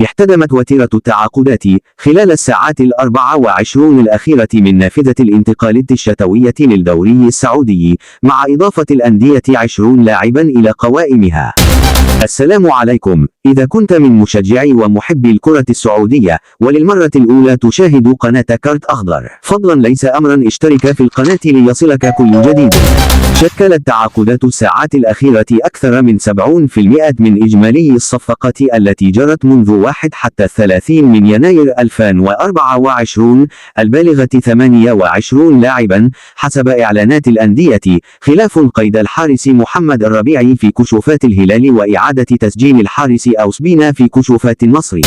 احتدمت وتيرة التعاقدات خلال الساعات 24 الأخيرة من نافذة الانتقالات الشتوية للدوري السعودي، مع إضافة الأندية 20 لاعبا إلى قوائمها. السلام عليكم. إذا كنت من مشجعي ومحبي الكرة السعودية وللمرة الأولى تشاهد قناة كارت أخضر، فضلا ليس أمرا اشترك في القناة ليصلك كل جديد. شكلت تعاقدات الساعات الأخيرة أكثر من 70% من إجمالي الصفقات التي جرت منذ 1 حتى 30 من يناير 2024 البالغة 28 لاعبا حسب إعلانات الأندية، خلاف قيد الحارس محمد الربيعي في كشوفات الهلال وإعادة تسجيل الحارس أوسبينا في كشوفات النصر.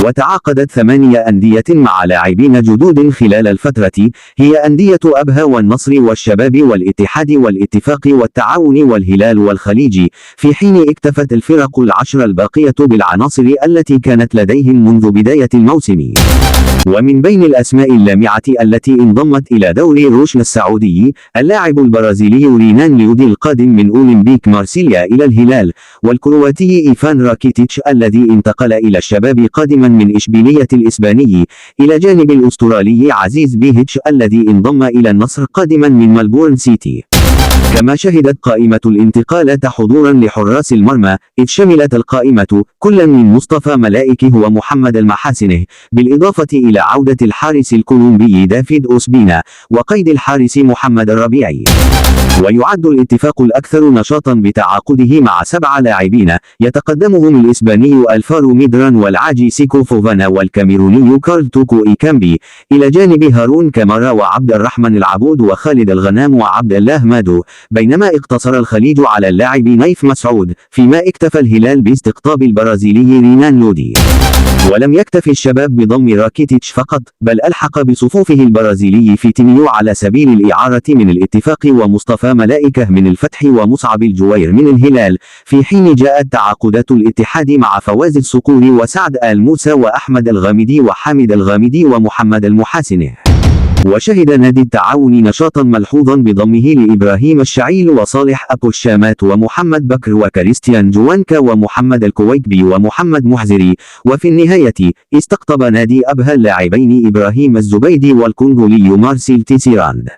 وتعاقدت 8 أندية مع لاعبين جدود خلال الفترة، هي أندية أبها والنصر والشباب والاتحاد والاتفاق والتعاون والهلال والخليج، في حين اكتفت الفرق 10 الباقية بالعناصر التي كانت لديهم منذ بداية الموسم. ومن بين الأسماء اللامعة التي انضمت إلى دوري روشن السعودي اللاعب البرازيلي رينان ليودي القادم من أولمبيك مارسيليا إلى الهلال، والكرواتي إيفان راكيتيتش الذي انتقل إلى الشباب قادما من إشبيلية الإسباني، إلى جانب الأسترالي عزيز بيهيتش الذي انضم إلى النصر قادما من ملبورن سيتي. كما شهدت قائمة الانتقالات حضورا لحراس المرمى، إذ شملت القائمة كل من مصطفى ملائكي ومحمد المحاسنه، بالإضافة إلى عودة الحارس الكولومبي دافيد أوسبينا، وقيد الحارس محمد الربيعي. ويعد الاتفاق الأكثر نشاطا بتعاقده مع 7 لاعبين، يتقدمهم الإسباني ألفارو ميدران والعاجي سيكو فوفانا والكاميروني كارل توكو إيكامبي، إلى جانب هارون كامارا وعبد الرحمن العبود وخالد الغنام وعبد الله مادو، بينما اقتصر الخليج على اللاعب نايف مسعود، فيما اكتفى الهلال باستقطاب البرازيلي رينان لودي. ولم يكتف الشباب بضم راكيتيتش فقط، بل ألحق بصفوفه البرازيلي فيتينيو على سبيل الإعارة من الاتفاق، ومصطفى ملائكة من الفتح، ومصعب الجوير من الهلال، في حين جاءت تعاقدات الاتحاد مع فواز الصقور وسعد آل موسى وأحمد الغامدي وحامد الغامدي ومحمد المحاسنه. وشهد نادي التعاون نشاطا ملحوظا بضمه لإبراهيم الشعيل وصالح أبو الشامات ومحمد بكر وكريستيان جوانكا ومحمد الكويكبي ومحمد محزري. وفي النهاية استقطب نادي أبها اللاعبين إبراهيم الزبيدي والكونغولي مارسيل تيسيراند.